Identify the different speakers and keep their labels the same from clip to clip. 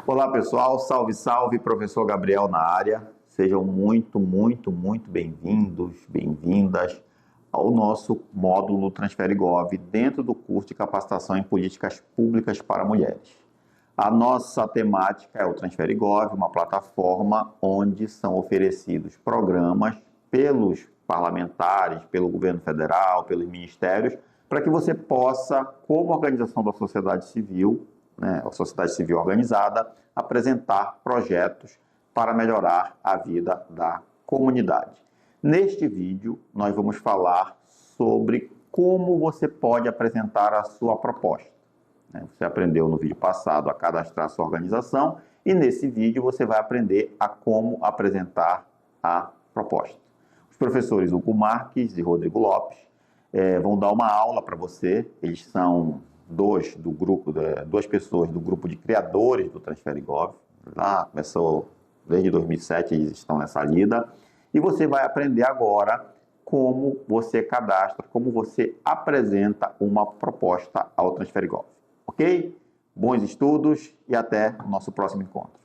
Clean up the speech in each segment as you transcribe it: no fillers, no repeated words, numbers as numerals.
Speaker 1: Olá pessoal, salve, salve, professor Gabriel na área. Sejam muito bem-vindos, bem-vindas ao nosso módulo Transfere Gov dentro do curso de capacitação em políticas públicas para mulheres. A nossa temática é o Transfere Gov, uma plataforma onde são oferecidos programas pelos parlamentares, pelo governo federal, pelos ministérios, para que você possa, como organização da sociedade civil, a sociedade civil organizada, apresentar projetos para melhorar a vida da comunidade. Neste vídeo, nós vamos falar sobre como você pode apresentar a sua proposta. Você aprendeu no vídeo passado a cadastrar a sua organização e nesse vídeo você vai aprender a como apresentar a proposta. Os professores Hugo Marques e Rodrigo Lopes vão dar uma aula para você. Eles são duas pessoas do grupo de criadores do Transfere Gov. Lá começou desde 2007, eles estão nessa lida. E você vai aprender agora como você cadastra, como você apresenta uma proposta ao Transfere Gov. Ok? Bons estudos e até o nosso próximo encontro.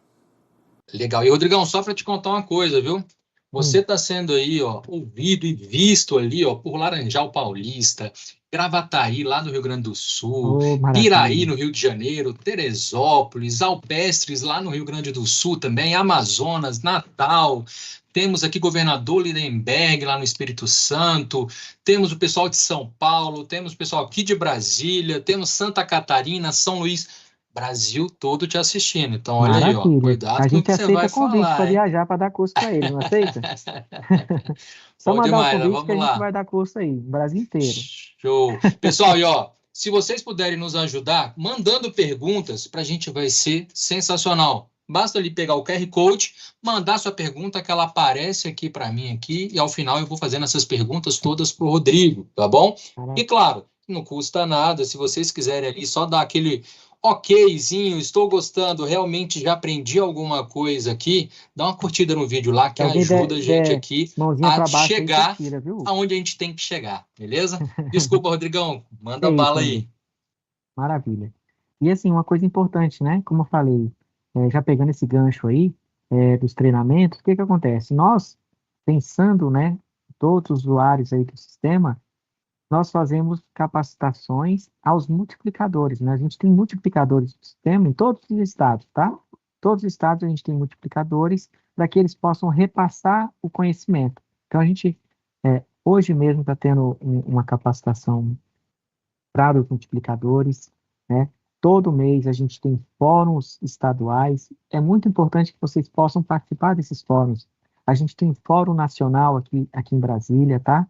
Speaker 2: Legal. E, Rodrigão, só para te contar uma coisa, viu? Você está sendo aí, ó, ouvido e visto ali, ó, por Laranjal Paulista, Gravataí, lá no Rio Grande do Sul, Piraí, no Rio de Janeiro, Teresópolis, Alpestres, lá no Rio Grande do Sul também, Amazonas, Natal. Temos aqui Governador Lindenberg, lá no Espírito Santo. Temos o pessoal de São Paulo, temos o pessoal aqui de Brasília, temos Santa Catarina, São Luís. Brasil todo te assistindo. Então, olha aí, ó, cuidado com o que você vai falar.
Speaker 3: A gente aceita convite para viajar, para dar curso para ele, não aceita? Só mandar o convite que a gente vai dar curso aí, no Brasil inteiro.
Speaker 2: Show. Pessoal, e ó, se vocês puderem nos ajudar, mandando perguntas, para a gente vai ser sensacional. Basta ali pegar o QR Code, mandar sua pergunta, que ela aparece aqui para mim aqui, e ao final eu vou fazendo essas perguntas todas para o Rodrigo, tá bom? E claro, não custa nada, se vocês quiserem ali só dar aquele okzinho, estou gostando, realmente já aprendi alguma coisa aqui, dá uma curtida no vídeo lá que ajuda a gente aqui a chegar aonde a gente tem que chegar, beleza? Desculpa, Rodrigão, manda bala aí.
Speaker 3: Maravilha. E assim, uma coisa importante, né? Como eu falei, já pegando esse gancho aí, dos treinamentos, o que acontece? Nós, pensando, né, todos os usuários aí do sistema, nós fazemos capacitações aos multiplicadores, né? A gente tem multiplicadores do sistema em todos os estados, tá? Todos os estados a gente tem multiplicadores para que eles possam repassar o conhecimento. Então, a gente, hoje mesmo está tendo uma capacitação para os multiplicadores, né? Todo mês a gente tem fóruns estaduais. É muito importante que vocês possam participar desses fóruns. A gente tem fórum nacional aqui em Brasília, tá?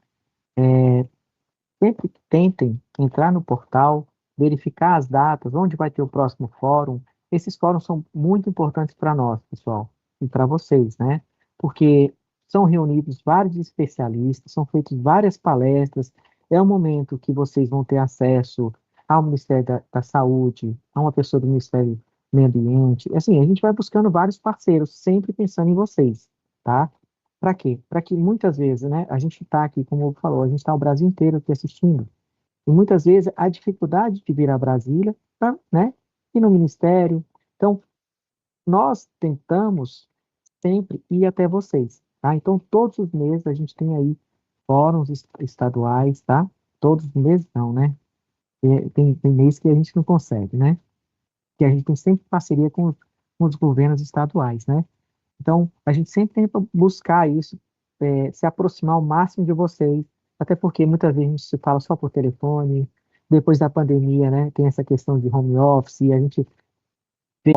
Speaker 3: Sempre que tentem entrar no portal, verificar as datas, onde vai ter o próximo fórum. Esses fóruns são muito importantes para nós, pessoal, e para vocês, né? Porque são reunidos vários especialistas, são feitas várias palestras. É um momento que vocês vão ter acesso ao Ministério da Saúde, a uma pessoa do Ministério do Meio Ambiente. Assim, a gente vai buscando vários parceiros, sempre pensando em vocês, tá? Para quê? Para que muitas vezes, né, a gente está aqui, como falou, a gente está o Brasil inteiro aqui assistindo, e muitas vezes a dificuldade de vir a Brasília, tá, né, e no Ministério. Então, nós tentamos sempre ir até vocês, tá? Então, todos os meses a gente tem aí fóruns estaduais, tá? Todos os meses não, né? Tem mês que a gente não consegue, né? Que a gente tem sempre parceria com os governos estaduais, né? Então, a gente sempre tenta buscar isso, se aproximar ao máximo de vocês, até porque muitas vezes a gente se fala só por telefone, depois da pandemia, né, tem essa questão de home office, e a gente vê,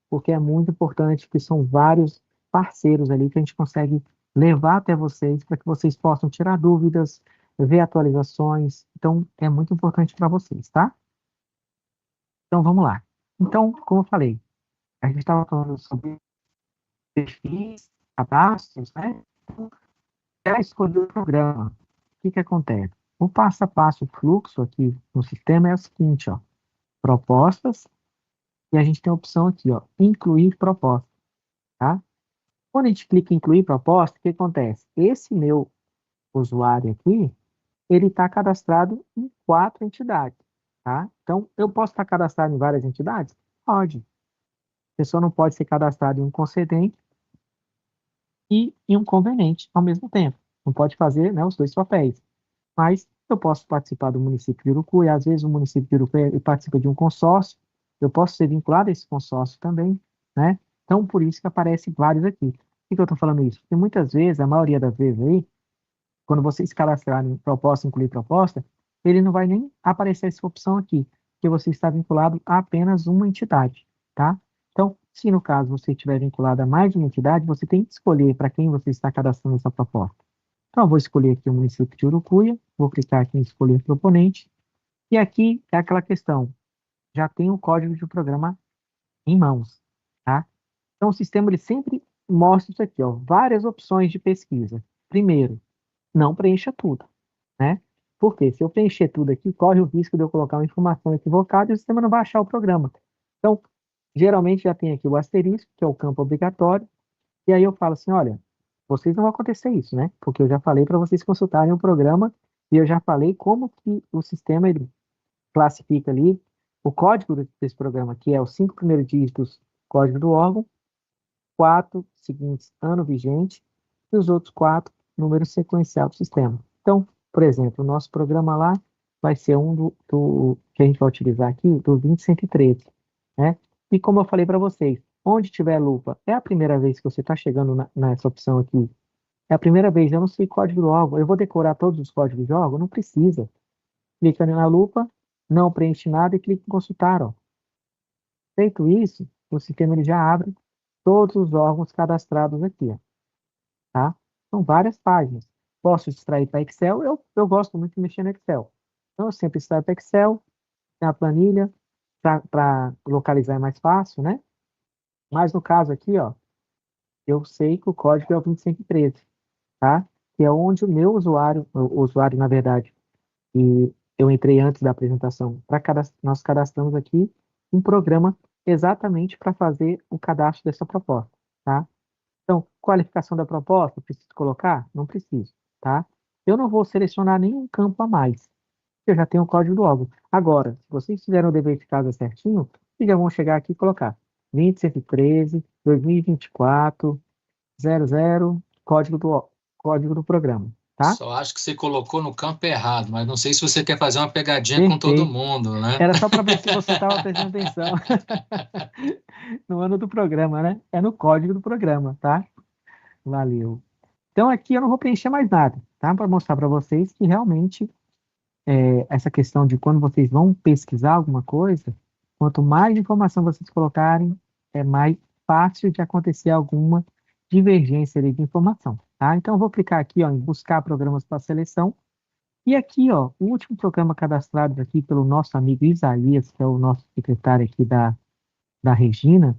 Speaker 3: porque é muito importante que são vários parceiros ali que a gente consegue levar até vocês, para que vocês possam tirar dúvidas, ver atualizações, então é muito importante para vocês, tá? Então, vamos lá. Então, como eu falei, a gente estava falando sobre perfis, cadastros, né? Então, já escolhi o programa. O que acontece? O passo a passo, o fluxo aqui no sistema é o seguinte, ó. Propostas, e a gente tem a opção aqui, ó, incluir proposta, tá? Quando a gente clica em incluir proposta, o que acontece? Esse meu usuário aqui, ele está cadastrado em 4 entidades, tá? Então, eu posso estar cadastrado em várias entidades? Pode. A pessoa não pode ser cadastrada em um concedente e em um conveniente ao mesmo tempo. Não pode fazer, né, os dois papéis. Mas eu posso participar do município de Urucuia, às vezes o município de Urucuia participa de um consórcio, eu posso ser vinculado a esse consórcio também, né? Então, por isso que aparece vários aqui. Por que eu estou falando isso? Porque muitas vezes, a maioria das vezes aí, quando vocês cadastrarem proposta, incluir proposta, ele não vai nem aparecer essa opção aqui, porque você está vinculado a apenas uma entidade, tá? Então, se no caso você estiver vinculado a mais de uma entidade, você tem que escolher para quem você está cadastrando essa proposta. Então, eu vou escolher aqui o município de Urucuia, vou clicar aqui em escolher proponente, e aqui é aquela questão, já tem o código de programa em mãos, tá? Então, o sistema ele sempre mostra isso aqui, ó, várias opções de pesquisa. Primeiro, não preencha tudo, né? Porque se eu preencher tudo aqui, corre o risco de eu colocar uma informação equivocada e o sistema não vai achar o programa. Então, geralmente já tem aqui o asterisco, que é o campo obrigatório, e aí eu falo assim, olha, vocês não vão acontecer isso, né? Porque eu já falei para vocês consultarem o programa e eu já falei como que o sistema ele classifica ali o código desse programa, que é os 5 primeiros dígitos código do órgão, 4 seguintes ano vigente e os outros 4 número sequencial do sistema. Então, por exemplo, o nosso programa lá vai ser um que a gente vai utilizar aqui, do 20113, né? E como eu falei para vocês, onde tiver lupa, é a primeira vez que você está chegando nessa opção aqui, é a primeira vez, eu não sei código do órgão, eu vou decorar todos os códigos do órgão? Não precisa. Clica na lupa, não preenche nada e clica em consultar, ó. Feito isso, o sistema ele já abre todos os órgãos cadastrados aqui, ó, tá? São várias páginas. Posso extrair para Excel, eu gosto muito de mexer no Excel. Então, eu sempre extraio para Excel, tem a planilha, para localizar é mais fácil, né? Mas no caso aqui, ó, eu sei que o código é o 20113, tá? Que é onde o meu usuário, na verdade, e eu entrei antes da apresentação, nós cadastramos aqui um programa exatamente para fazer o cadastro dessa proposta, tá? Então, qualificação da proposta, preciso colocar? Não preciso, tá? Eu não vou selecionar nenhum campo a mais, eu já tenho o código do órgão. Agora, se vocês fizeram o dever de casa certinho, vocês já vão chegar aqui e colocar 20113, 2024, 00, código do programa, tá?
Speaker 2: Só acho que você colocou no campo errado, mas não sei se você quer fazer uma pegadinha com todo
Speaker 3: Perfeito.
Speaker 2: mundo, né?
Speaker 3: Era só para ver se você estava prestando atenção no ano do programa, né? É no código do programa, tá? Valeu. Então aqui eu não vou preencher mais nada, tá? Para mostrar para vocês que realmente essa questão de quando vocês vão pesquisar alguma coisa, quanto mais informação vocês colocarem, é mais fácil de acontecer alguma divergência ali de informação, tá? Então eu vou clicar aqui, ó, em buscar programas para seleção. E aqui, ó, o último programa cadastrado aqui pelo nosso amigo Isaías, que é o nosso secretário aqui da Regina,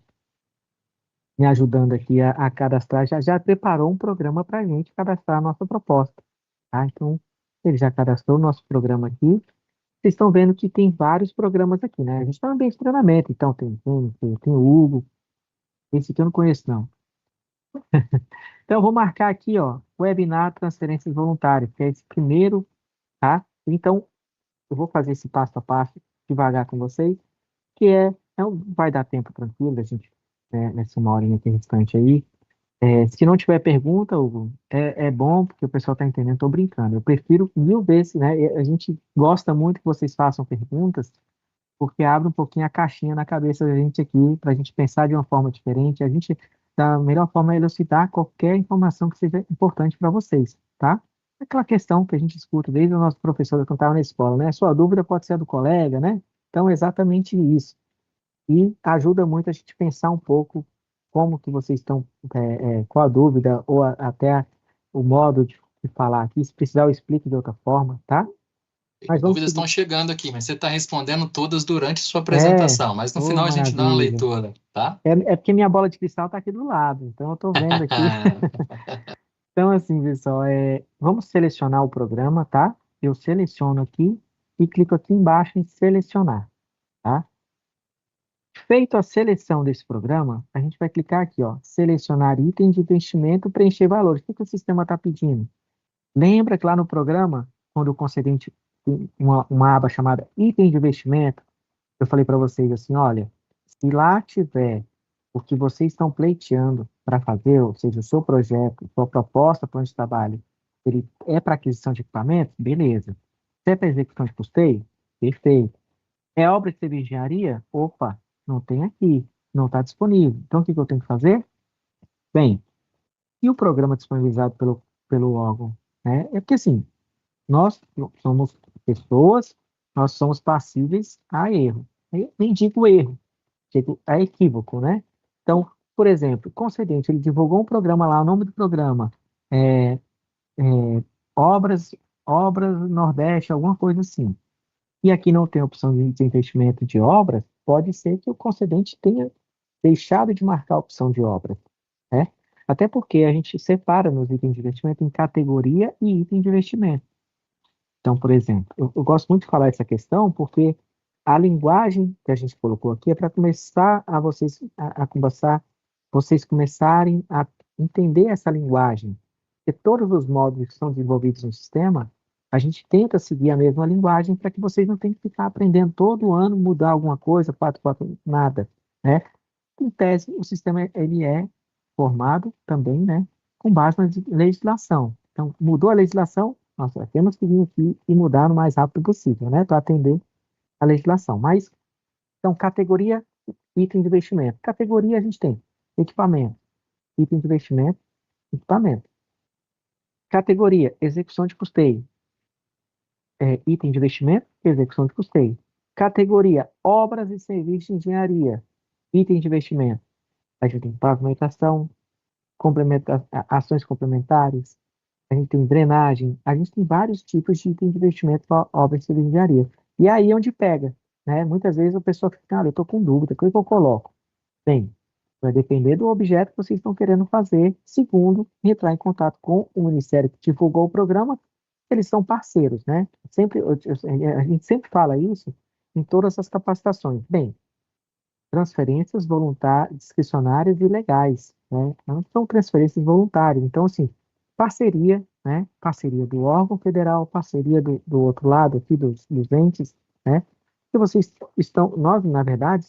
Speaker 3: me ajudando aqui a cadastrar, já preparou um programa para a gente cadastrar a nossa proposta, tá? Então, ele já cadastrou o nosso programa aqui. Vocês estão vendo que tem vários programas aqui, né? A gente está no ambiente de treinamento, então tem o Hugo, esse aqui eu não conheço, não. Então, eu vou marcar aqui, ó, webinar transferências voluntárias, que é esse primeiro, tá? Então, eu vou fazer esse passo a passo devagar com vocês, que vai dar tempo tranquilo, a gente, nessa uma horinha aqui restante aí. Se não tiver pergunta, Hugo, é bom, porque o pessoal está entendendo, estou brincando. Eu prefiro 1000 vezes, né? A gente gosta muito que vocês façam perguntas, porque abre um pouquinho a caixinha na cabeça da gente aqui, para a gente pensar de uma forma diferente, a gente, da melhor forma, é elucidar qualquer informação que seja importante para vocês, tá? Aquela questão que a gente escuta desde o nosso professor quando estava na escola, né? Sua dúvida pode ser a do colega, né? Então, é exatamente isso. E ajuda muito a gente pensar um pouco como que vocês estão com a dúvida, ou até o modo de falar aqui. Se precisar, eu explico de outra forma, tá? Mas vamos
Speaker 2: Dúvidas
Speaker 3: seguir.
Speaker 2: estão chegando aqui, mas você está respondendo todas durante a sua
Speaker 3: É,
Speaker 2: apresentação, mas no
Speaker 3: ô,
Speaker 2: final a gente dá uma
Speaker 3: maravilha.
Speaker 2: leitura, tá?
Speaker 3: É porque minha bola de cristal está aqui do lado, então eu estou vendo aqui. Então, assim, pessoal, vamos selecionar o programa, tá? Eu seleciono aqui e clico aqui embaixo em selecionar, tá? Feito a seleção desse programa, a gente vai clicar aqui, ó, selecionar itens de investimento, preencher valores. O que o sistema está pedindo? Lembra que lá no programa, quando o concedente tem uma aba chamada item de investimento. Eu falei para vocês assim, olha, se lá tiver o que vocês estão pleiteando para fazer, ou seja, o seu projeto, sua proposta para onde trabalho, ele é para aquisição de equipamentos, beleza. Se é para execução de custeio, perfeito. É obra de civil engenharia? Opa, não tem aqui, não está disponível. Então, o que que eu tenho que fazer? Bem, e o programa disponibilizado pelo órgão? Né? É porque, assim, nós somos pessoas, nós somos passíveis a erro. Eu nem digo erro, digo a equívoco, né? Então, por exemplo, o concedente, ele divulgou um programa lá, o nome do programa é, é Obras, Obras Nordeste, alguma coisa assim. E aqui não tem opção de desinvestimento de obras, pode ser que o concedente tenha deixado de marcar a opção de obras, né? Até porque a gente separa nos itens de investimento em categoria e item de investimento. Então, por exemplo, eu gosto muito de falar essa questão porque a linguagem que a gente colocou aqui é para começar a conversar, vocês começarem a entender essa linguagem. Porque todos os módulos que são desenvolvidos no sistema, a gente tenta seguir a mesma linguagem para que vocês não tenham que ficar aprendendo todo ano, mudar alguma coisa, nada, né? Em tese, o sistema ele é formado também, né, com base na legislação. Então, mudou a legislação, nós temos que vir aqui e mudar o mais rápido possível, né, para atender a legislação. Mas, então, categoria, item de investimento. Categoria a gente tem equipamento, item de investimento, equipamento. Categoria, execução de custeio. Item de investimento, execução de custeio. Categoria, obras e serviços de engenharia. Item de investimento. A gente tem pavimentação, ações complementares, a gente tem drenagem, a gente tem vários tipos de item de investimento para obras de engenharia. E aí é onde pega, né? Muitas vezes a pessoa fica, eu estou com dúvida, o que eu coloco? Bem, vai depender do objeto que vocês estão querendo fazer, segundo, entrar em contato com o Ministério que divulgou o programa, eles são parceiros, né? A gente sempre fala isso em todas as capacitações. Bem, transferências voluntárias, discricionárias e legais, né? Não são transferências voluntárias. Então, assim, parceria, né? Parceria do órgão federal, parceria do outro lado aqui, dos entes, né? E vocês estão, nós, na verdade,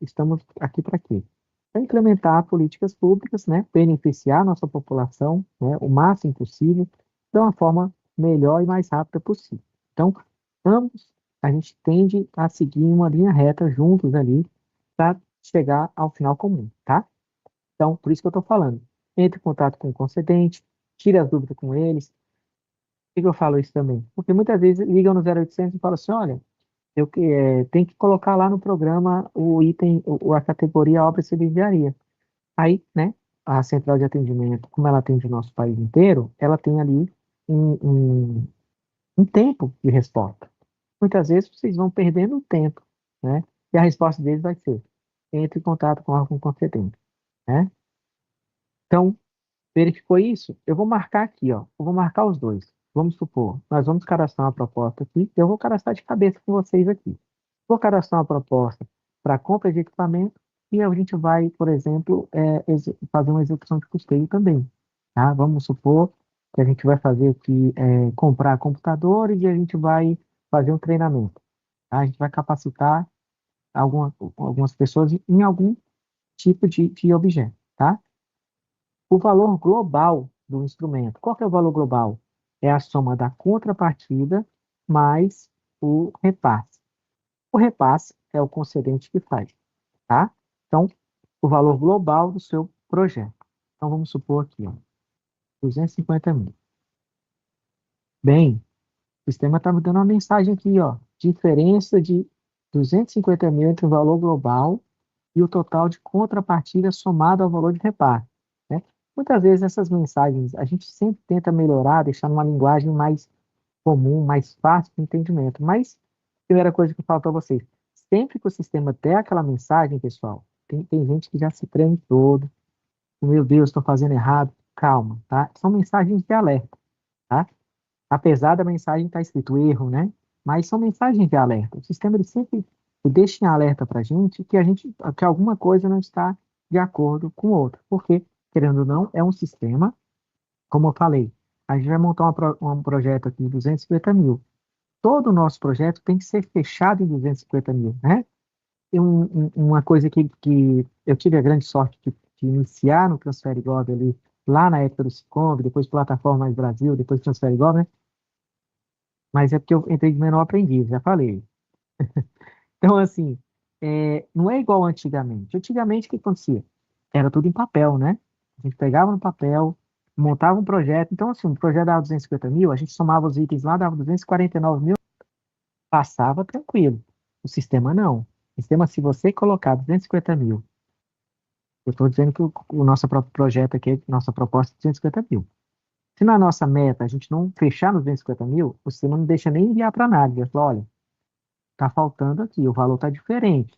Speaker 3: estamos aqui para quê? Para implementar políticas públicas, né? Beneficiar a nossa população, né? O máximo possível, de uma forma melhor e mais rápida possível. Então, ambos, a gente tende a seguir uma linha reta juntos ali, para chegar ao final comum, tá? Então, por isso que eu estou falando. Entre em contato com o concedente, tire as dúvidas com eles. Por que eu falo isso também? Porque muitas vezes ligam no 0800 e falam assim, olha, tem que colocar lá no programa o item, a categoria obra civil e engenharia. Aí, né, a central de atendimento, como ela atende o nosso país inteiro, ela tem ali um tempo de resposta. Muitas vezes vocês vão perdendo o tempo, né? E a resposta deles vai ser: entre em contato com o órgão competente, né? Então, verificou isso? Eu vou marcar aqui, ó. Eu vou marcar os dois. Vamos supor, nós vamos cadastrar uma proposta aqui. Eu vou cadastrar de cabeça com vocês aqui. Vou cadastrar uma proposta para compra de equipamento e a gente vai, por exemplo, fazer uma execução de custeio também, tá? Vamos supor que a gente vai fazer aqui, comprar computadores e a gente vai fazer um treinamento, tá? A gente vai capacitar algumas pessoas em algum tipo de objeto, tá? O valor global do instrumento. Qual que é o valor global? É a soma da contrapartida mais o repasse. O repasse é o concedente que faz, tá? Então, o valor global do seu projeto. Então, vamos supor aqui, ó, 250 mil. Bem, o sistema está me dando uma mensagem aqui, ó, diferença de 250 mil entre o valor global e o total de contrapartida somado ao valor de repasse, né? Muitas vezes essas mensagens a gente sempre tenta melhorar, deixar numa linguagem mais comum, mais fácil de entendimento. Mas, primeira coisa que eu falo para vocês, sempre que o sistema der aquela mensagem, pessoal, tem gente que já se treme todo, meu Deus, estou fazendo errado, calma, tá? São mensagens de alerta, tá? Apesar da mensagem estar escrito erro, né? Mas são mensagens de alerta. O sistema ele sempre deixa em alerta para a gente que alguma coisa não está de acordo com outra. Porque, querendo ou não, é um sistema, como eu falei, a gente vai montar um projeto aqui de 250 mil. todo o nosso projeto tem que ser fechado em 250 mil, né? E uma coisa que eu tive a grande sorte de iniciar no Transfere Gov ali, lá na época do Siconv, depois Plataforma Mais Brasil, depois Transfere Gov, né? Mas é porque eu entrei de menor aprendiz, já falei. Então, assim, não é igual antigamente. Antigamente, o que acontecia? Era tudo em papel, né? A gente pegava no papel, montava um projeto. Então, assim, um projeto dava 250 mil, a gente somava os itens lá, dava 249 mil, passava tranquilo. O sistema não. O sistema, se você colocar 250 mil, eu estou dizendo que o nosso próprio projeto aqui, nossa proposta é 250 mil. Se na nossa meta a gente não fechar nos 250 mil, o sistema não deixa nem enviar para análise. Ele fala, olha, está faltando aqui, o valor está diferente,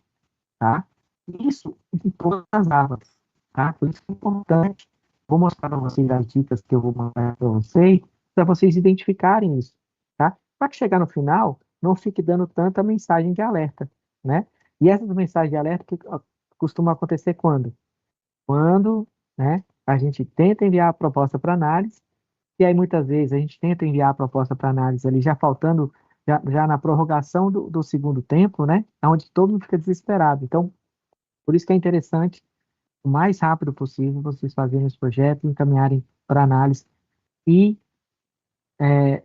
Speaker 3: tá? Isso em todas as abas, tá? Por isso que é importante. Vou mostrar para vocês as dicas que eu vou mandar para vocês identificarem isso, tá? Para que chegar no final, não fique dando tanta mensagem de alerta, né? E essas mensagens de alerta que costumam acontecer quando? Quando, né, a gente tenta enviar a proposta para análise, e aí muitas vezes a gente tenta enviar a proposta para análise ali já faltando, já na prorrogação do segundo tempo, né? Onde todo mundo fica desesperado. Então, por isso que é interessante, o mais rápido possível, vocês fazerem esse projeto, encaminharem para análise e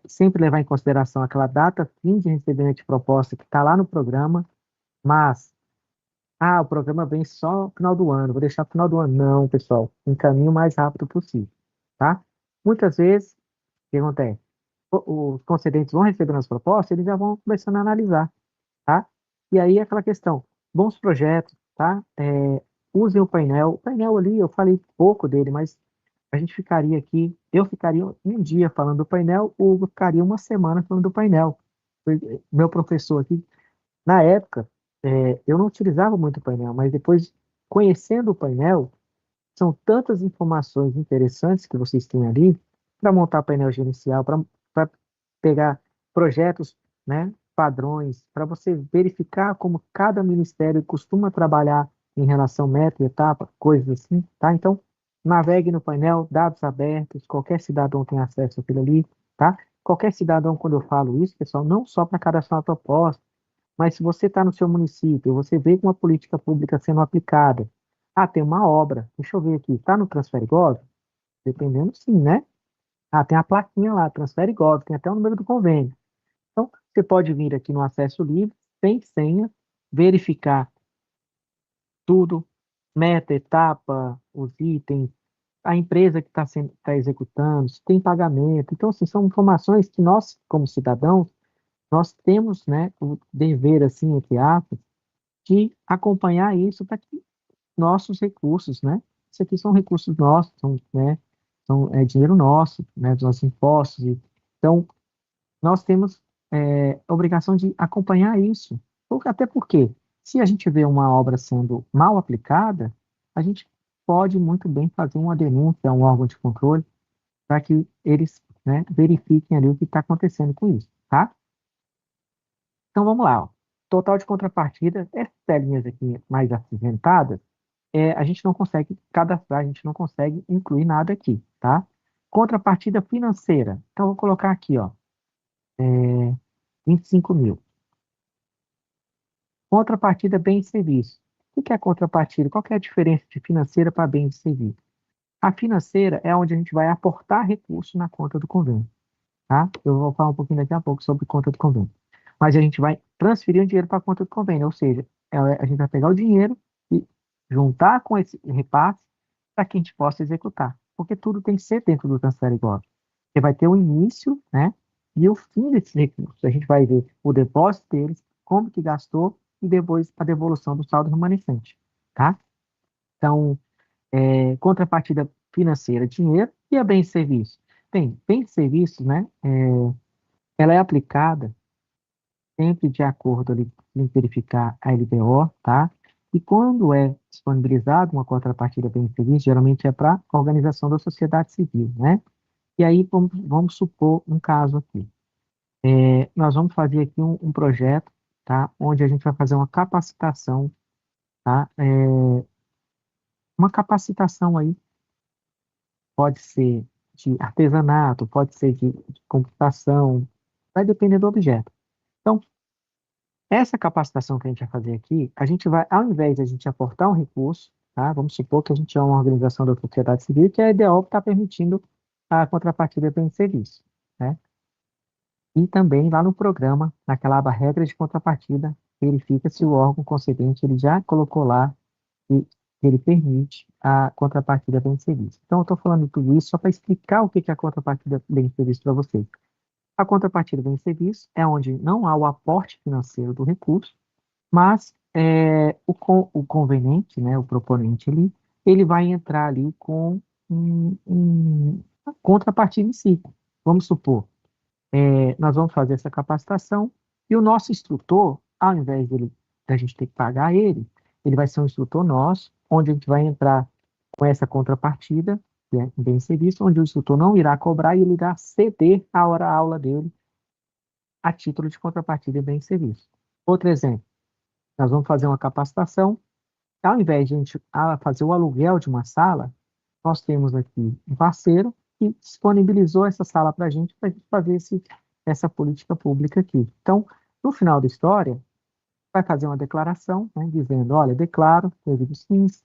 Speaker 3: sempre levar em consideração aquela data fim de recebimento de proposta que está lá no programa, mas, o programa vem só no final do ano, vou deixar para final do ano. Não, pessoal, encaminhe o mais rápido possível, tá? Muitas vezes, o que acontece? Os concedentes vão recebendo as propostas, eles já vão começando a analisar, tá? E aí aquela questão, bons projetos, tá? Usem o painel. O painel ali, eu falei pouco dele, mas a gente ficaria aqui, eu ficaria um dia falando do painel, o Hugo ficaria uma semana falando do painel. Meu professor aqui, na época, eu não utilizava muito o painel, mas depois, conhecendo o painel, são tantas informações interessantes que vocês têm ali para montar painel gerencial, para pegar projetos, né, padrões, para você verificar como cada ministério costuma trabalhar em relação meta e etapa, coisas assim, tá? Então, navegue no painel, dados abertos, qualquer cidadão tem acesso àquilo ali, tá? Qualquer cidadão, quando eu falo isso, pessoal, não só para cadastrar uma proposta, mas se você está no seu município, você vê uma política pública sendo aplicada, tem uma obra, deixa eu ver aqui, está no Transfere Gov? Dependendo, sim, né? Tem a plaquinha lá, Transfere Gov, tem até o número do convênio. Então, você pode vir aqui no acesso livre, sem senha, verificar tudo, meta, etapa, os itens, a empresa que está executando, se tem pagamento. Então, assim, são informações que nós, como cidadãos, nós temos, né, o dever, assim, entre aspas, de acompanhar isso para que nossos recursos, né, isso aqui são recursos nossos, é dinheiro nosso, né, dos nossos impostos. Então, nós temos a obrigação de acompanhar isso. Até porque, se a gente vê uma obra sendo mal aplicada, a gente pode muito bem fazer uma denúncia a um órgão de controle para que eles, né, verifiquem ali o que está acontecendo com isso, tá? Então, vamos lá. Ó. Total de contrapartida, essas telinhas aqui mais acinzentadas, a gente não consegue cadastrar, a gente não consegue incluir nada aqui, tá? Contrapartida financeira. Então, eu vou colocar aqui, ó, 25 mil. Contrapartida bem e serviço. O que é a contrapartida? Qual que é a diferença de financeira para bem e serviço? A financeira é onde a gente vai aportar recursos na conta do convênio, tá? Eu vou falar um pouquinho daqui a pouco sobre conta do convênio. Mas a gente vai transferir o dinheiro para a conta do convênio, ou seja, a gente vai pegar o dinheiro e juntar com esse repasse para que a gente possa executar. Porque tudo tem que ser dentro do Transfere Gov. Você vai ter o início, né, e o fim desses recursos. A gente vai ver o depósito deles, como que gastou e depois a devolução do saldo remanescente, tá? Então, contrapartida financeira, dinheiro, e a bens e serviços. Bens e serviços, né, ela é aplicada sempre de acordo ali, em verificar a LBO, tá? E quando é disponibilizado uma contrapartida bem e serviço, geralmente é para a organização da sociedade civil, né? E aí vamos supor um caso aqui. Nós vamos fazer aqui um projeto, tá? Onde a gente vai fazer uma capacitação, tá? Uma capacitação aí pode ser de artesanato, pode ser de computação, vai depender do objeto. Então, essa capacitação que a gente vai fazer aqui, a gente vai, ao invés de a gente aportar um recurso, tá? Vamos supor que a gente é uma organização da sociedade civil que a EDO está permitindo a contrapartida bem de serviço, né? E também lá no programa, naquela aba regras de contrapartida, verifica se o órgão concedente ele já colocou lá e ele permite a contrapartida bem de serviço. Então, eu estou falando tudo isso só para explicar o que é a contrapartida bem de serviço para vocês. A contrapartida bem de serviço é onde não há o aporte financeiro do recurso, mas o conveniente, né, o proponente ali, ele vai entrar ali com uma contrapartida em si. Vamos supor, nós vamos fazer essa capacitação e o nosso instrutor, ao invés da gente ter que pagar ele vai ser um instrutor nosso, onde a gente vai entrar com essa contrapartida, que é bem serviço, onde o instrutor não irá cobrar e ele irá ceder a hora-aula dele a título de contrapartida e bem serviço. Outro exemplo, nós vamos fazer uma capacitação, ao invés de a gente fazer o aluguel de uma sala, nós temos aqui um parceiro que disponibilizou essa sala para a gente fazer essa política pública aqui. Então, no final da história, vai fazer uma declaração, né, dizendo, olha, declaro, devido os fins,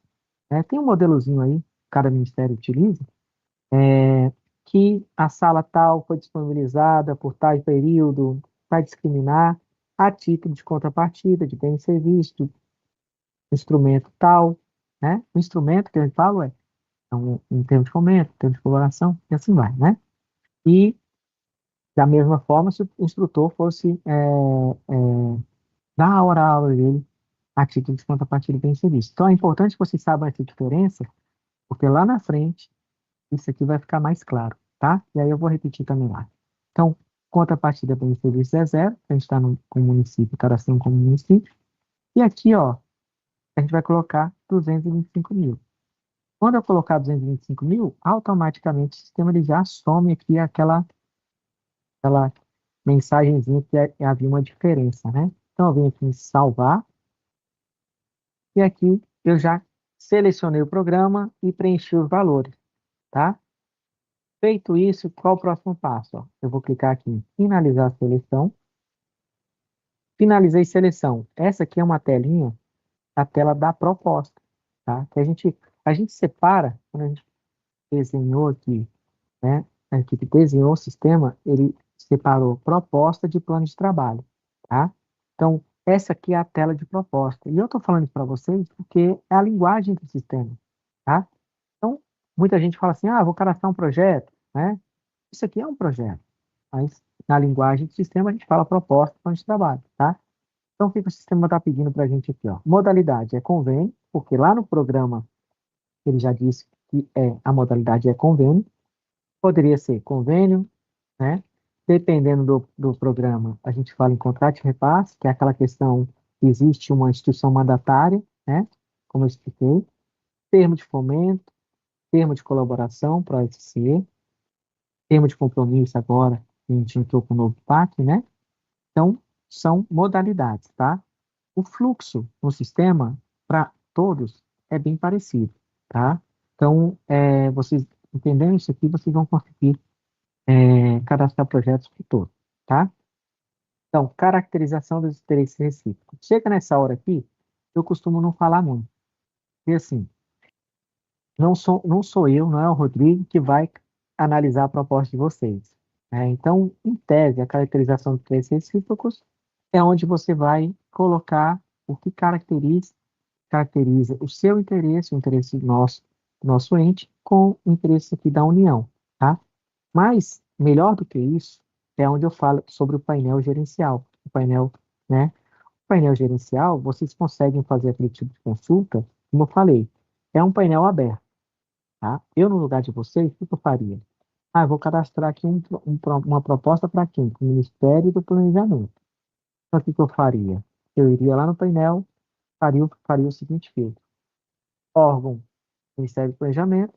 Speaker 3: tem um modelozinho aí, que cada ministério utiliza, que a sala tal foi disponibilizada por tal período, vai discriminar a título de contrapartida, de bem e serviço, instrumento tal, né? O instrumento que eu falo é um termo de fomento, termo de colaboração, e assim vai, né? E, da mesma forma, se o instrutor fosse dar a hora-aula dele a título de contrapartida bem serviço. Então, é importante que vocês saibam essa diferença, porque lá na frente, isso aqui vai ficar mais claro, tá? E aí eu vou repetir também lá. Então, contrapartida bem serviço é zero, a gente está com o município, cadastrando como município, e aqui, ó, a gente vai colocar 225 mil. Quando eu colocar 225 mil, automaticamente o sistema ele já some aqui aquela mensagenzinha que havia uma diferença, né? Então, eu venho aqui em salvar, e aqui eu já selecionei o programa e preenchi os valores, tá? Feito isso, qual o próximo passo? Ó? Eu vou clicar aqui em finalizar a seleção. Finalizei seleção. Essa aqui é uma telinha, a tela da proposta, tá? Que a gente separa, quando a gente desenhou aqui, né? A equipe desenhou o sistema, ele separou proposta de plano de trabalho, tá? Então, essa aqui é a tela de proposta. E eu estou falando isso para vocês porque é a linguagem do sistema, tá? Então, muita gente fala assim, vou cadastrar um projeto, né? Isso aqui é um projeto, mas na linguagem do sistema a gente fala proposta, plano de trabalho, tá? Então, o que o sistema está pedindo para a gente aqui, ó? Modalidade é convênio, porque lá no programa ele já disse que a modalidade é convênio, poderia ser convênio, né? Dependendo do programa, a gente fala em contrato de repasse, que é aquela questão que existe uma instituição mandatária, né? Como eu expliquei, termo de fomento, termo de colaboração para o SC, termo de compromisso agora, a gente entrou com o novo PAC, né? Então, são modalidades, tá? O fluxo no sistema, para todos, é bem parecido, tá? Então, vocês entendendo isso aqui, vocês vão conseguir cadastrar projetos para todos, tá? Então, caracterização dos interesses recíprocos. Chega nessa hora aqui, eu costumo não falar muito. E assim, não sou eu, não é o Rodrigo que vai analisar a proposta de vocês. Então, em tese, a caracterização dos interesses recíprocos é onde você vai colocar o que caracteriza o seu interesse, o interesse nosso ente, com o interesse aqui da União, tá? Mas, melhor do que isso, é onde eu falo sobre o painel gerencial. O painel, né? O painel gerencial, vocês conseguem fazer aquele tipo de consulta, como eu falei, é um painel aberto, tá? Eu, no lugar de vocês, o que eu faria? Eu vou cadastrar aqui uma proposta para quem? Para o Ministério do Planejamento. Então, o que eu faria? Eu iria lá no painel, faria o seguinte filtro. Órgão, Ministério do Planejamento,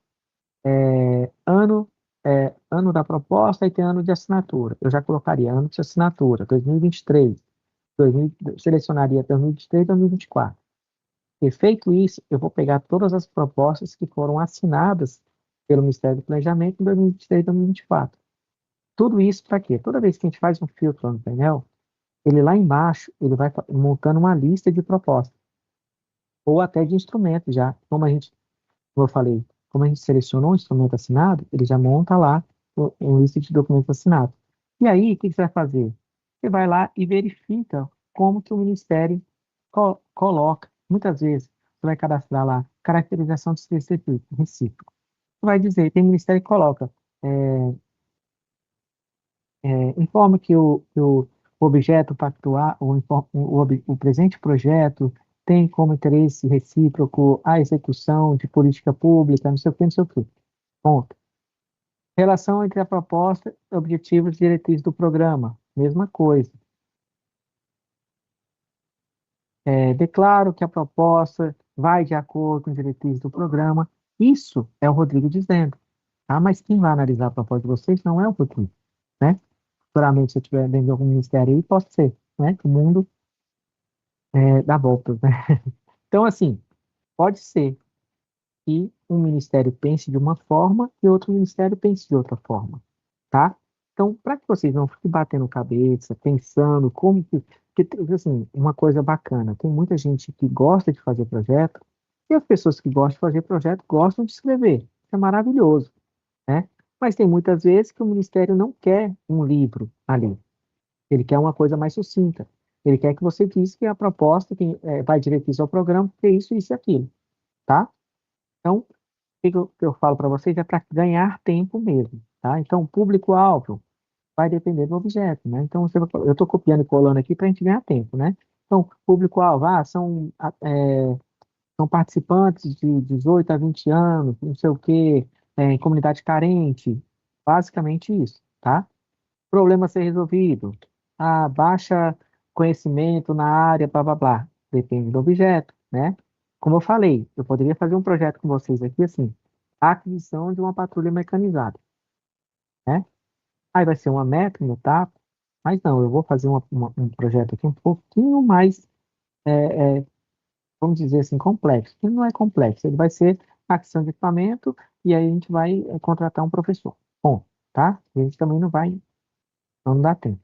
Speaker 3: ano da proposta e tem ano de assinatura. Eu já colocaria ano de assinatura, 2023. Selecionaria 2023 e 2024. E feito isso, eu vou pegar todas as propostas que foram assinadas pelo Ministério do Planejamento em 2023 e 2024. Tudo isso para quê? Toda vez que a gente faz um filtro no painel, ele lá embaixo, ele vai montando uma lista de propostas, ou até de instrumentos já, como eu falei, como a gente selecionou um instrumento assinado, ele já monta lá uma lista de documentos assinados. E aí, o que você vai fazer? Você vai lá e verifica como que o Ministério coloca. Muitas vezes, você vai cadastrar lá, caracterização de recíproco. Você vai dizer, tem Ministério que coloca, é, informa que o objeto pactual, o presente projeto tem como interesse recíproco a execução de política pública, não sei o que, não sei o que. Ponto. Relação entre a proposta, objetivos e diretrizes do programa, mesma coisa. Declaro que a proposta vai de acordo com as diretrizes do programa. Isso é o Rodrigo dizendo. Ah, mas quem vai analisar a proposta de vocês não é o Rodrigo, né? Futuramente, se eu estiver dentro de algum ministério aí, pode ser, né? Que o mundo dá voltas, né? Então, assim, pode ser que um ministério pense de uma forma e outro ministério pense de outra forma, tá? Então, para que vocês não fiquem batendo cabeça, pensando como que, assim, uma coisa bacana, tem muita gente que gosta de fazer projeto, e as pessoas que gostam de fazer projeto gostam de escrever. Isso é maravilhoso, né? Mas tem muitas vezes que o ministério não quer um livro ali. Ele quer uma coisa mais sucinta. Ele quer que você diz que a proposta que vai diretriz ao programa, porque é isso e aquilo, tá? Então, o que eu falo para vocês é para ganhar tempo mesmo, tá? Então, público-alvo vai depender do objeto, né? Então, eu estou copiando e colando aqui para a gente ganhar tempo, né? Então, público-alvo, são participantes de 18 a 20 anos, não sei o quê, comunidade carente, basicamente isso, tá? Problema a ser resolvido, baixa conhecimento na área, blá, blá, blá, depende do objeto, né? Como eu falei, eu poderia fazer um projeto com vocês aqui, assim, aquisição de uma patrulha mecanizada, né? Aí vai ser uma meta, uma etapa, mas não, eu vou fazer um projeto aqui um pouquinho mais, é, é, vamos dizer assim, complexo. Ele não é complexo, ele vai ser aquisição de equipamento e aí a gente vai contratar um professor. Bom, tá? E a gente também não dá tempo.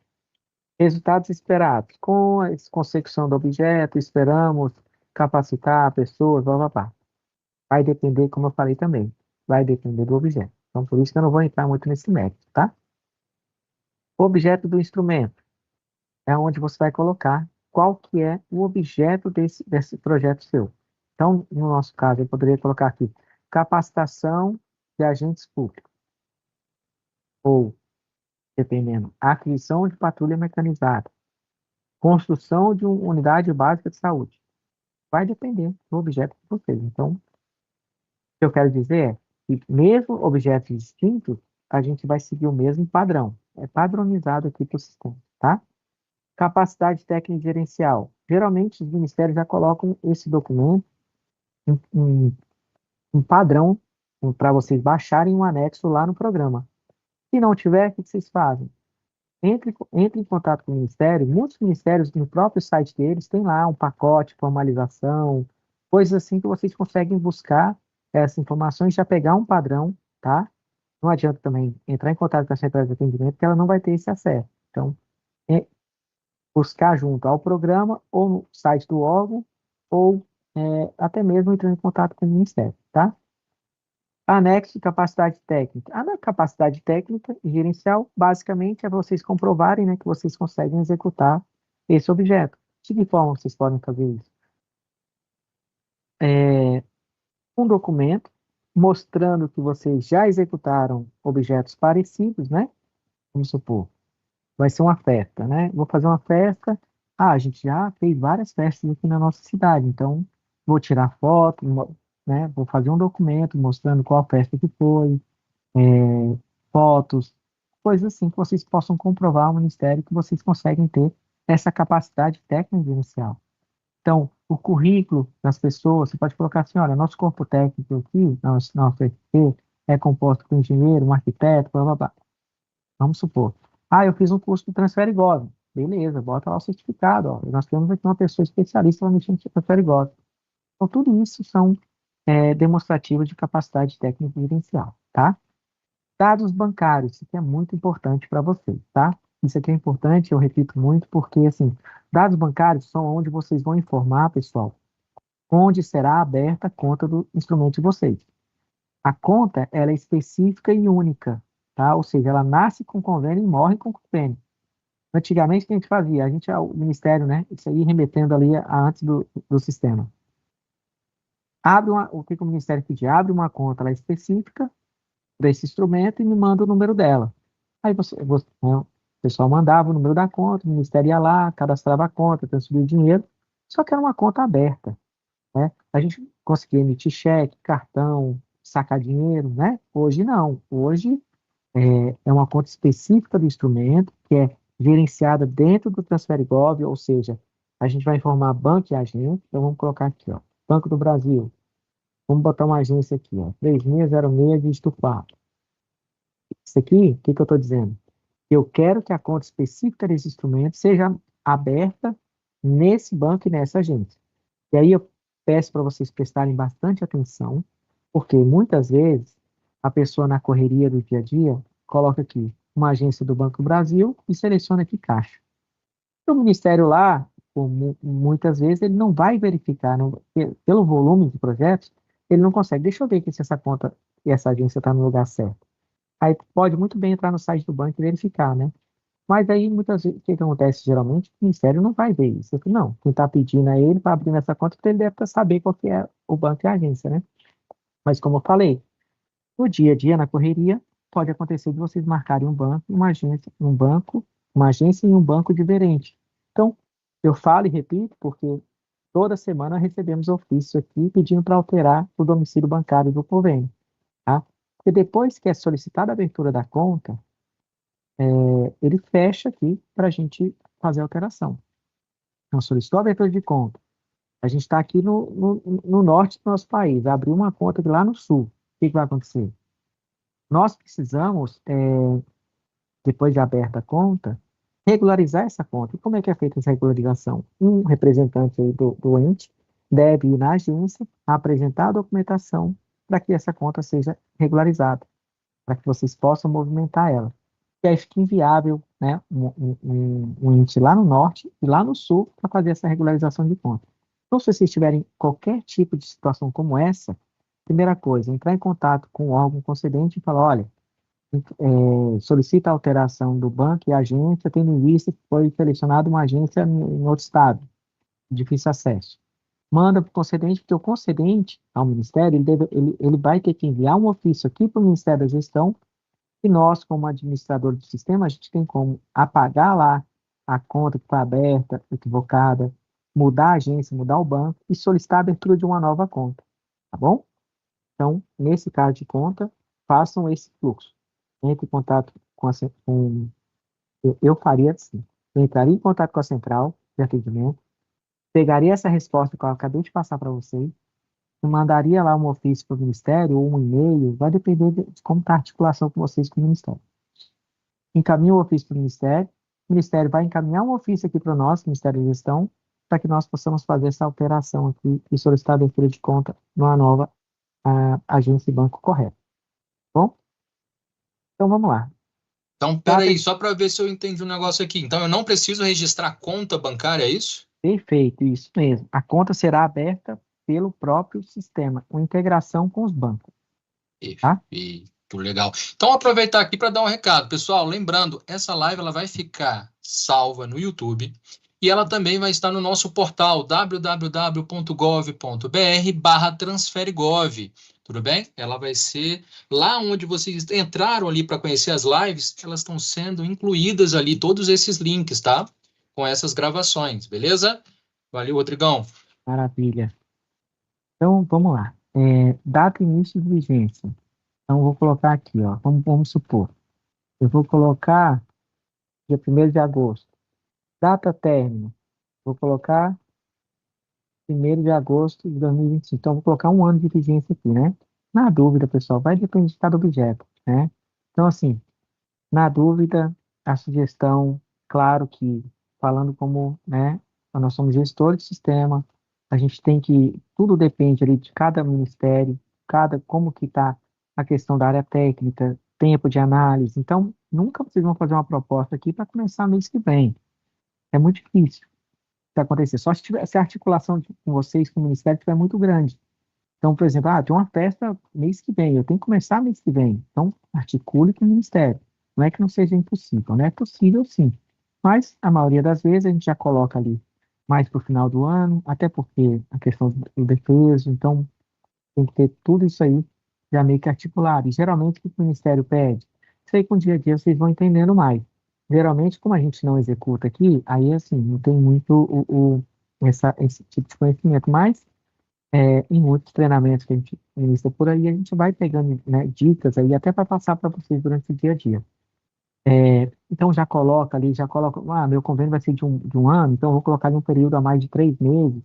Speaker 3: Resultados esperados. Com a consecução do objeto, esperamos capacitar pessoas, blá, blá, blá. Vai depender, como eu falei também, vai depender do objeto. Então, por isso que eu não vou entrar muito nesse mérito, tá? Objeto do instrumento é onde você vai colocar qual que é o objeto desse projeto seu. Então, no nosso caso, eu poderia colocar aqui capacitação de agentes públicos, ou, dependendo, aquisição de patrulha mecanizada, construção de uma unidade básica de saúde. Vai depender do objeto de vocês. Então, o que eu quero dizer é que, mesmo objetos distintos, a gente vai seguir o mesmo padrão. É padronizado aqui para o sistema, tá? Capacidade técnica gerencial. Geralmente, os ministérios já colocam esse documento em padrão para vocês baixarem um anexo lá no programa. Se não tiver, o que vocês fazem? Entre em contato com o Ministério. Muitos ministérios, no próprio site deles, tem lá um pacote, formalização, coisas assim que vocês conseguem buscar essas informações, já pegar um padrão, tá? Não adianta também entrar em contato com a central de atendimento, porque ela não vai ter esse acesso. Então, é buscar junto ao programa, ou no site do órgão, ou até mesmo entrando em contato com o Ministério, tá? Anexo de capacidade técnica. A capacidade técnica e gerencial, basicamente, é vocês comprovarem, né, que vocês conseguem executar esse objeto. De que forma vocês podem fazer isso? Um documento mostrando que vocês já executaram objetos parecidos, né? Vamos supor, vai ser uma festa, né? Vou fazer uma festa. A gente já fez várias festas aqui na nossa cidade, então vou tirar foto, né? Vou fazer um documento mostrando qual festa que foi, fotos, coisas assim que vocês possam comprovar ao Ministério que vocês conseguem ter essa capacidade técnica inicial. Então, o currículo das pessoas, você pode colocar assim, olha, nosso corpo técnico aqui, nosso EQP, é composto por engenheiro, um arquiteto, blá, blá, blá. Vamos supor. Eu fiz um curso do Transfere Gov. Beleza, bota lá o certificado. Ó. Nós temos aqui uma pessoa especialista para mexer no Transfere Gov. Então, tudo isso são demonstrativos de capacidade técnica gerencial, tá? Dados bancários, isso aqui é muito importante para vocês, tá? isso aqui é importante, eu repito muito, porque, assim, dados bancários são onde vocês vão informar, pessoal, onde será aberta a conta do instrumento de vocês. A conta, ela é específica e única, tá? Ou seja, ela nasce com convênio e morre com convênio. Antigamente, o que a gente fazia? A gente, o Ministério, né? Isso aí remetendo ali a antes do sistema. O que o Ministério pedia? Abre uma conta lá específica desse instrumento e me manda o número dela. Aí né, o pessoal mandava o número da conta, o Ministério ia lá, cadastrava a conta, transferia o dinheiro, só que era uma conta aberta, né? A gente conseguia emitir cheque, cartão, sacar dinheiro, né? Hoje não. Hoje é uma conta específica do instrumento, que é gerenciada dentro do TransfereGov, ou seja, a gente vai informar banco e agente. Então vamos colocar aqui, ó, Banco do Brasil. Vamos botar uma agência aqui, ó, 3606, dígito 4. Isso aqui, o que que eu estou dizendo? Eu quero que a conta específica desse instrumento seja aberta nesse banco e nessa agência. E aí eu peço para vocês prestarem bastante atenção, porque muitas vezes a pessoa na correria do dia a dia coloca aqui uma agência do Banco do Brasil e seleciona aqui Caixa. O Ministério lá, muitas vezes, ele não vai verificar, pelo volume de projetos, ele não consegue. Deixa eu ver aqui se essa conta e essa agência está no lugar certo. Aí pode muito bem entrar no site do banco e verificar, né? Mas aí, muitas vezes, o que acontece geralmente? O Ministério não vai ver isso. Não, quem está pedindo a ele para abrir nessa conta, porque ele deve saber qual que é o banco e a agência, né? Mas como eu falei, no dia a dia, na correria, pode acontecer de vocês marcarem um banco, uma agência, uma agência e um banco diferente. Então, eu falo e repito, porque toda semana recebemos ofício aqui pedindo para alterar o domicílio bancário do convênio, tá? Porque depois que é solicitada a abertura da conta, ele fecha aqui para a gente fazer a alteração. Então, solicitou a abertura de conta. A gente está aqui no norte do nosso país, abriu uma conta lá no sul. O que vai acontecer? Nós precisamos, depois de aberta a conta, regularizar essa conta. E como é que é feita essa regularização? Um representante aí do ente deve ir na agência apresentar a documentação para que essa conta seja regularizada, para que vocês possam movimentar ela. E aí fica inviável, né, um ente lá no norte e lá no sul para fazer essa regularização de conta. Então, se vocês tiverem qualquer tipo de situação como essa, primeira coisa, entrar em contato com o órgão concedente e falar, olha, solicita a alteração do banco e agência, tendo em vista que foi selecionada uma agência em outro estado, difícil acesso. Manda para o concedente, porque o concedente ao Ministério, ele vai ter que enviar um ofício aqui para o Ministério da Gestão, e nós, como administrador do sistema, a gente tem como apagar lá a conta que está aberta, equivocada, mudar a agência, mudar o banco e solicitar a abertura de uma nova conta, tá bom? Então, nesse caso de conta, façam esse fluxo. Entre em contato eu faria assim, eu entraria em contato com a central de atendimento, pegaria essa resposta que eu acabei de passar para vocês, e mandaria lá um ofício para o Ministério, ou um e-mail, vai depender de como está a articulação com vocês com o Ministério. Encaminha o ofício para o Ministério vai encaminhar um ofício aqui para o nosso Ministério de Gestão, para que nós possamos fazer essa alteração aqui e solicitar a abertura de conta numa nova agência e banco correto. Bom? Então vamos lá.
Speaker 2: Então, peraí, só para ver se eu entendi um negócio aqui. Então, eu não preciso registrar conta bancária, é isso?
Speaker 3: Perfeito, isso mesmo. A conta será aberta pelo próprio sistema, com integração com os bancos. Tá?
Speaker 2: Perfeito, legal. Então, aproveitar aqui para dar um recado. Pessoal, lembrando, essa live ela vai ficar salva no YouTube e ela também vai estar no nosso portal www.gov.br/transferegov. Tudo bem? Ela vai ser lá onde vocês entraram ali para conhecer as lives, elas estão sendo incluídas ali, todos esses links, tá? Com essas gravações, beleza? Valeu, Rodrigão.
Speaker 3: Maravilha. Então, vamos lá. Data e início de vigência. Então, vou colocar aqui, ó. Vamos supor. Eu vou colocar dia 1º de agosto. Data término. Vou colocar 1º de agosto de 2025. Então, vou colocar um ano de vigência aqui, né? Na dúvida, pessoal, vai depender de cada objeto, né? Então, assim, na dúvida, a sugestão, claro que, falando como, né, nós somos gestores de sistema, a gente tem que, tudo depende ali de cada ministério, como que está a questão da área técnica, tempo de análise. Então, nunca vocês vão fazer uma proposta aqui para começar mês que vem. É muito difícil de acontecer. Só se a articulação com vocês, com o Ministério, estiver muito grande. Então, por exemplo, tem uma festa mês que vem, eu tenho que começar mês que vem. Então, articule com o Ministério. Não é que não seja impossível, né? É possível sim. Mas, a maioria das vezes, a gente já coloca ali mais para o final do ano, até porque a questão do defeso, então, tem que ter tudo isso aí já meio que articulado. E, geralmente, o que o Ministério pede? Isso aí, com o dia a dia, vocês vão entendendo mais. Geralmente, como a gente não executa aqui, aí, assim, não tem muito esse tipo de conhecimento, mas em muitos treinamentos que a gente ministra por aí, a gente vai pegando, né, dicas aí, até para passar para vocês durante o dia a dia. Então, já coloca ali, meu convênio vai ser de um ano, então eu vou colocar ali um período a mais de 3 meses,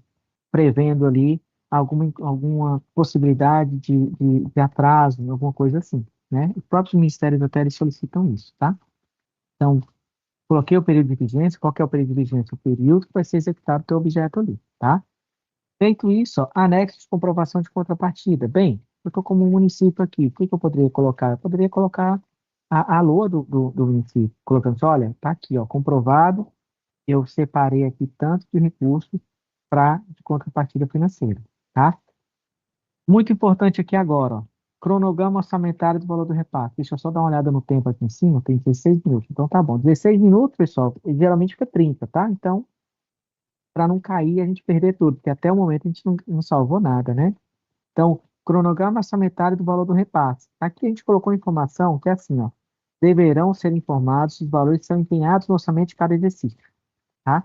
Speaker 3: prevendo ali alguma possibilidade de atraso, alguma coisa assim, né? Os próprios ministérios até eles solicitam isso, tá? Então, coloquei o período de vigência. Qual que é o período de vigência? O período que vai ser executado o teu objeto ali, tá? Feito isso, ó, anexo de comprovação de contrapartida. Bem, eu estou como um município aqui, o que que eu poderia colocar? Eu poderia colocar a LOA do município, colocando assim, olha, tá aqui, ó, comprovado, eu separei aqui tanto de recursos de contrapartida financeira, tá? Muito importante aqui agora, ó, cronograma orçamentário do valor do repasse. Deixa eu só dar uma olhada no tempo aqui em cima, tem 16 minutos, então tá bom. 16 minutos, pessoal, geralmente fica 30, tá? Então, para não cair e a gente perder tudo, porque até o momento a gente não salvou nada, né? Então, cronograma orçamentário do valor do repasse. Aqui a gente colocou informação que é assim, ó, deverão ser informados os valores que são empenhados no orçamento de cada exercício, tá?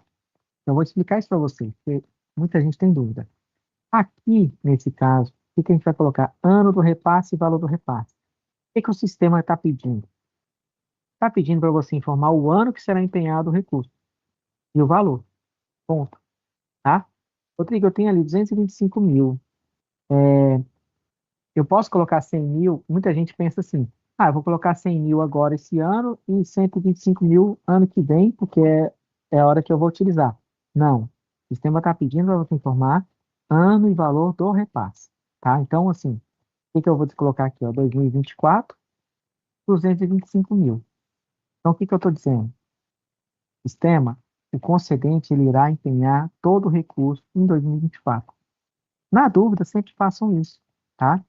Speaker 3: Então, eu vou explicar isso para vocês, porque muita gente tem dúvida. Aqui, nesse caso, o que a gente vai colocar? Ano do repasse e valor do repasse. O que o sistema está pedindo? Está pedindo para você informar o ano que será empenhado o recurso e o valor. Ponto. Tá? Rodrigo, eu tenho ali 225 mil. Eu posso colocar 100 mil? Muita gente pensa assim, eu vou colocar 100 mil agora esse ano e 125 mil ano que vem, porque é a hora que eu vou utilizar. Não. O sistema está pedindo para você informar ano e valor do repasse. Tá? Então, assim, o que eu vou colocar aqui? Ó, 2024, 225 mil. Então, o que eu estou dizendo? O sistema, o concedente, ele irá empenhar todo o recurso em 2024. Na dúvida, sempre façam isso, tá?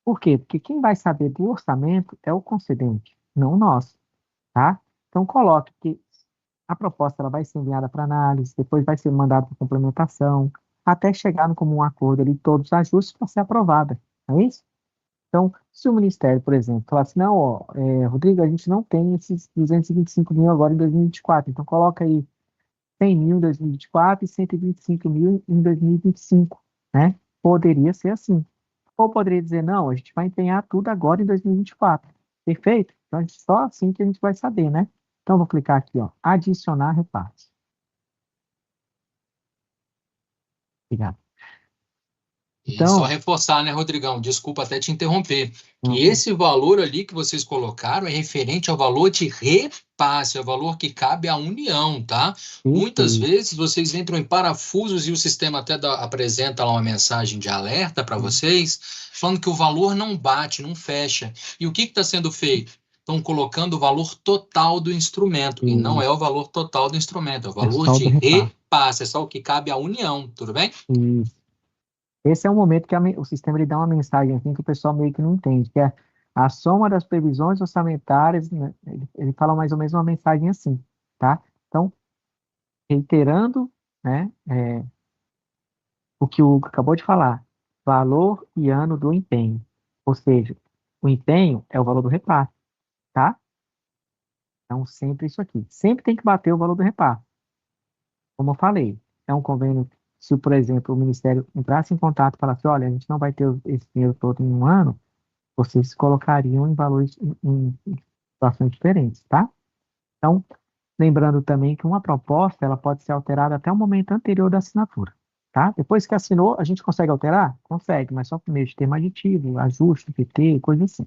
Speaker 3: Por quê? Porque quem vai saber do orçamento é o concedente, não nós, tá? Então, coloque que a proposta ela vai ser enviada para análise, depois vai ser mandada para complementação, até chegar no comum acordo ali, todos os ajustes para ser aprovada, não é isso? Então, se o Ministério, por exemplo, falar assim, não, ó, Rodrigo, a gente não tem esses 225 mil agora em 2024, então coloca aí 100 mil em 2024 e 125 mil em 2025, né? Poderia ser assim. Ou poderia dizer, não, a gente vai empenhar tudo agora em 2024. Perfeito? Então, só assim que a gente vai saber, né? Então, vou clicar aqui, ó, adicionar repasse. Obrigado.
Speaker 2: E só
Speaker 3: Então,
Speaker 2: reforçar, né, Rodrigão? Desculpa até te interromper. Que
Speaker 3: uhum,
Speaker 2: esse valor ali que vocês colocaram é referente ao valor de repasse, é o valor que cabe à União, tá? Muitas
Speaker 3: perfeito.
Speaker 2: vezes vocês entram em parafusos e o sistema até apresenta lá uma mensagem de alerta para vocês, falando que o valor não bate, não fecha. E o que está sendo feito? Estão colocando o valor total do instrumento, e não é o valor total do instrumento, é o
Speaker 3: É
Speaker 2: valor
Speaker 3: só o
Speaker 2: de
Speaker 3: do repasse.
Speaker 2: repasse, é só o que cabe à União, tudo bem?
Speaker 3: Isso. Esse é o momento que o sistema ele dá uma mensagem assim que o pessoal meio que não entende, que é a soma das previsões orçamentárias, né? Ele fala mais ou menos uma mensagem assim, tá? Então, reiterando, né, o que o Hugo acabou de falar, valor e ano do empenho. Ou seja, o empenho é o valor do repasse, tá? Então, sempre isso aqui. Sempre tem que bater o valor do repasse. Como eu falei, é um convênio, se, por exemplo, o Ministério entrasse em contato e falasse, olha, a gente não vai ter esse dinheiro todo em um ano, vocês colocariam em valores, em situações diferentes, tá? Então, lembrando também que uma proposta, ela pode ser alterada até o momento anterior da assinatura, tá? Depois que assinou, a gente consegue alterar? Consegue, mas só por meio de termo aditivo, ajuste, PT, coisa assim.